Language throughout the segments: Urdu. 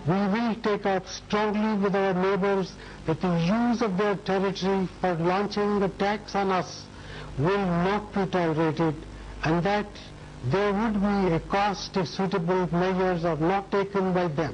We will take up strongly with our neighbors that the use of their territory for launching attacks on us will not be tolerated, and that there would be a cost if suitable measures are not taken by them.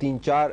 3-4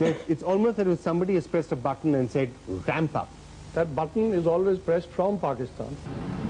It's almost as if somebody has pressed a button and said ramp up. That button is always pressed from Pakistan.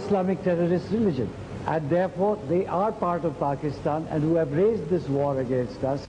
Islamic terrorist religion, and therefore they are part of Pakistan and who have raised this war against us.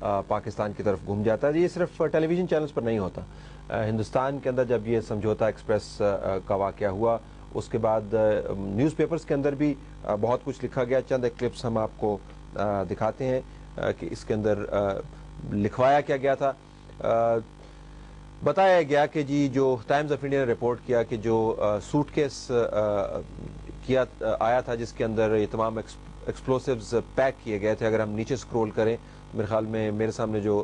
Pakistan کی طرف گھوم جاتا ہے. یہ صرف ٹیلی ویژن چینلز پر نہیں ہوتا. ہندوستان کے اندر جب یہ سمجھوتا ایکسپریس کا واقعہ ہوا اس کے بعد نیوز پیپرز کے اندر بھی بہت کچھ لکھا گیا. چند ایک کلپس ہم آپ کو دکھاتے ہیں کہ اس کے اندر لکھوایا کیا گیا تھا. بتایا گیا کہ جی جو ٹائمز آف انڈیا نے رپورٹ کیا کہ جو سوٹ کیس آیا تھا جس کے اندر یہ تمام ایکسپلوسیوز پیک کیے گئے تھے. اگر ہم نیچے سکرول کریں میرے خیال میں میرے سامنے جو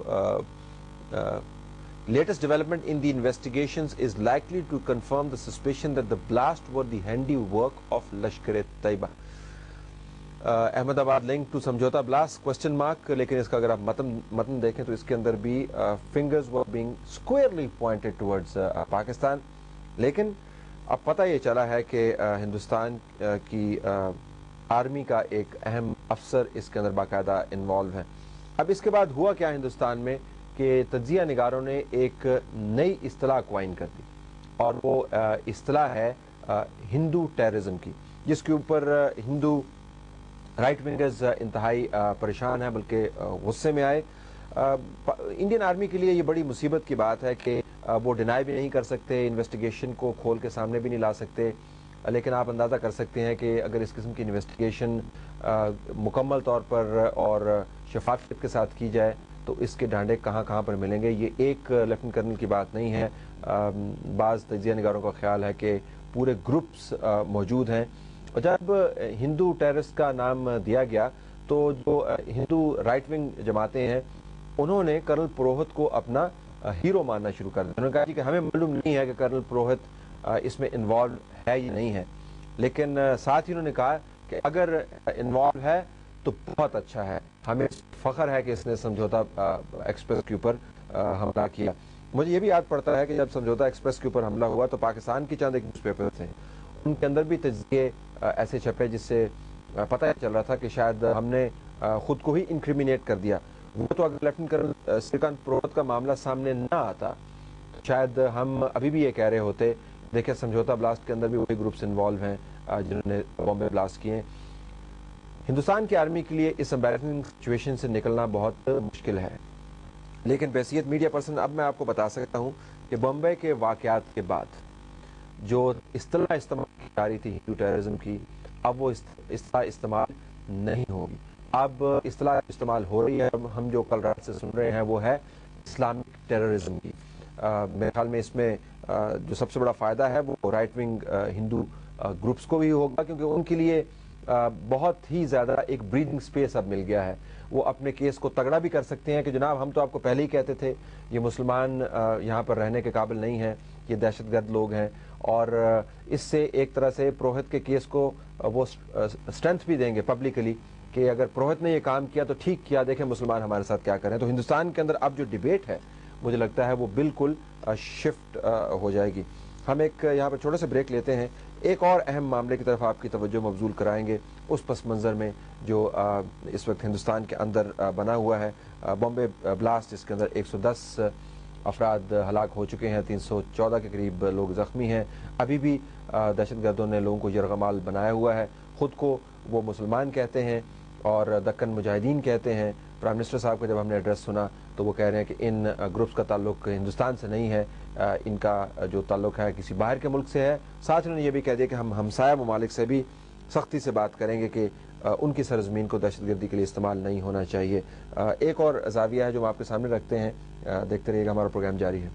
latest development in the investigations is likely to confirm the suspicion that the blast were the handiwork of Lashkar-e-Taiba. Ahmedabad link to Samjhauta blast question mark. لیکن اس کا اگر آپ متن دیکھیں تو اس کے اندر بھی fingers were being squarely pointed towards Pakistan. لیکن اب پتہ یہ چلا ہے کہ ہندوستان کی آرمی کا ایک اہم افسر اس کے اندر باقاعدہ انوالو ہے. اب اس کے بعد ہوا کیا ہندوستان میں کہ تجزیہ نگاروں نے ایک نئی اصطلاح کوائن کر دی اور وہ اصطلاح ہے ہندو ٹیررزم کی, جس کے اوپر ہندو رائٹ ونگرز انتہائی پریشان ہیں بلکہ غصے میں آئے. انڈین آرمی کے لیے یہ بڑی مصیبت کی بات ہے کہ وہ ڈینائی بھی نہیں کر سکتے, انویسٹیگیشن کو کھول کے سامنے بھی نہیں لا سکتے. لیکن آپ اندازہ کر سکتے ہیں کہ اگر اس قسم کی انویسٹیگیشن مکمل طور پر اور شفافیت کے ساتھ کی جائے تو اس کے ڈانڈے کہاں کہاں پر ملیں گے. یہ ایک لیفٹنٹ کرنل کی بات نہیں ہے. بعض تجزیہ نگاروں کا خیال ہے کہ پورے گروپس موجود ہیں. اور جب ہندو ٹیررسٹ کا نام دیا گیا تو جو ہندو رائٹ ونگ جماعتیں ہیں انہوں نے کرنل پروہت کو اپنا ہیرو ماننا شروع کر دیا. انہوں نے کہا کہ ہمیں معلوم نہیں ہے کہ کرنل پروہت اس میں انوالو ہے یا نہیں ہے, لیکن ساتھ ہی انہوں نے کہا کہ اگر انوالو ہے تو بہت اچھا ہے, ہمیں فخر ہے کہ اس نے سمجھوتا ایکسپریس کے اوپر حملہ کیا. مجھے یہ بھی یاد پڑتا ہے کہ جب سمجھوتا ایکسپریس کے اوپر حملہ ہوا تو پاکستان کی چند ایک نیوز پیپر تھے, ان کے اندر بھی تجزیے ایسے چھپے جس سے پتہ چل رہا تھا کہ شاید ہم نے خود کو ہی انکریمینیٹ کر دیا. وہ تو اگر لیفٹنٹ کرنل سریکانت پروہت کا معاملہ سامنے نہ آتا شاید ہم ابھی بھی یہ کہہ رہے ہوتے دیکھیں سمجھوتا بلاسٹ کے اندر بھی وہی گروپس انوالو ہیں جنہوں نے بامبے بلاسٹ کیے. ہندوستان کی آرمی کے لیے اس امبیرسنگ سچویشن سے نکلنا بہت مشکل ہے, لیکن بحیثیت میڈیا پرسن اب میں آپ کو بتا سکتا ہوں کہ بمبئی کے واقعات کے بعد جو اصطلاح استعمال کی جا رہی تھی ہندو ٹیررزم کی, اب وہ اصطلاح استعمال نہیں ہوگی. اب اصطلاح استعمال ہو رہی ہے, ہم جو کل رات سے سن رہے ہیں وہ ہے اسلامک ٹیررزم کی. میرے خیال میں اس میں جو سب سے بڑا فائدہ ہے وہ رائٹ ونگ ہندو گروپس کو بھی ہوگا, کیونکہ ان کے لیے بہت ہی زیادہ ایک بریدنگ سپیس اب مل گیا ہے. وہ اپنے کیس کو تگڑا بھی کر سکتے ہیں کہ جناب ہم تو آپ کو پہلے ہی کہتے تھے یہ مسلمان یہاں پر رہنے کے قابل نہیں ہیں, یہ دہشت گرد لوگ ہیں, اور اس سے ایک طرح سے پروہت کے کیس کو وہ اسٹرینتھ بھی دیں گے پبلکلی کہ اگر پروہت نے یہ کام کیا تو ٹھیک کیا, دیکھیں مسلمان ہمارے ساتھ کیا کریں. تو ہندوستان کے اندر اب جو ڈیبیٹ ہے مجھے لگتا ہے وہ بالکل شفٹ ہو جائے گی. ہم ایک یہاں پر چھوٹے سے بریک لیتے ہیں, ایک اور اہم معاملے کی طرف آپ کی توجہ مبذول کرائیں گے اس پس منظر میں جو اس وقت ہندوستان کے اندر بنا ہوا ہے. بامبے بلاسٹ جس کے اندر 110 افراد ہلاک ہو چکے ہیں, 314 کے قریب لوگ زخمی ہیں. ابھی بھی دہشت گردوں نے لوگوں کو یرغمال بنایا ہوا ہے. خود کو وہ مسلمان کہتے ہیں اور دکن مجاہدین کہتے ہیں. پرائم منسٹر صاحب کا جب ہم نے ایڈریس سنا تو وہ کہہ رہے ہیں کہ ان گروپس کا تعلق ہندوستان سے نہیں ہے, ان کا جو تعلق ہے کسی باہر کے ملک سے ہے. ساتھ انہوں نے یہ بھی کہہ دیا کہ ہم ہمسایہ ممالک سے بھی سختی سے بات کریں گے کہ ان کی سرزمین کو دہشت گردی کے لیے استعمال نہیں ہونا چاہیے. ایک اور زاویہ ہے جو ہم آپ کے سامنے رکھتے ہیں, دیکھتے رہیے گا, ہمارا پروگرام جاری ہے.